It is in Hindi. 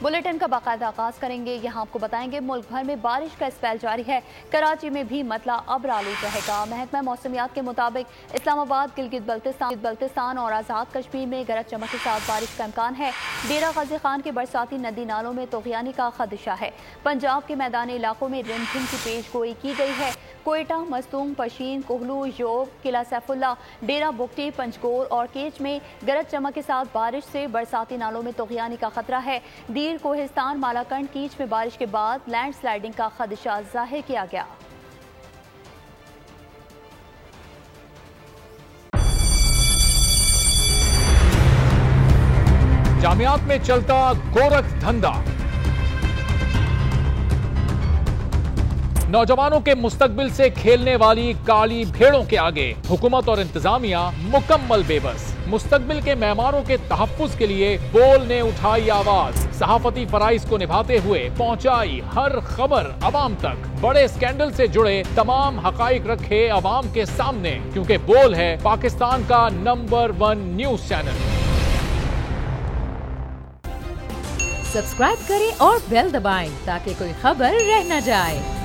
बुलेटिन का बाकायदा आगाज करेंगे। यहाँ आपको बताएंगे मुल्क भर में बारिश का स्पेल जारी है। कराची में भी मतला अब्र आलूद रहेगा। महकमा मौसमियात के मुताबिक इस्लामाबाद, गिलगित बल्तिस्तान और आज़ाद कश्मीर में गरज चमक के साथ बारिश का इम्कान है। डेरा गाजी खान के बरसाती नदी नालों में तोग़यानी का खदशा है। पंजाब के मैदानी इलाकों में रिमझिम की पेश गोई की गई है। कोयटा, मस्तूम, पशीन, कोहलू, योब, किला सैफुल्ला, डेरा बुगटी, पंजगोर और केच में गरज चमक के साथ बारिश से बरसाती नालों में तोग़यानी का खतरा है। दीर, कोहिस्तान, मालाकंड, कीच में बारिश के बाद लैंड स्लाइडिंग का खदशा जाहिर किया गया। जामियात में चलता गोरख धंधा, नौजवानों के मुस्तकबिल से खेलने वाली काली भेड़ों के आगे हुकूमत और इंतजामिया मुकम्मल बेबस। मुस्तकबिल के मेहमानों के तहफ्फुज के लिए बोल ने उठाई आवाज। सहाफती फराइज को निभाते हुए पहुंचाई हर खबर अवाम तक। बड़े स्कैंडल से जुड़े तमाम हकाइक रखे अवाम के सामने, क्योंकि बोल है पाकिस्तान का नंबर 1 न्यूज चैनल। सब्सक्राइब करें और बेल दबाएं ताकि कोई खबर रह न जाए।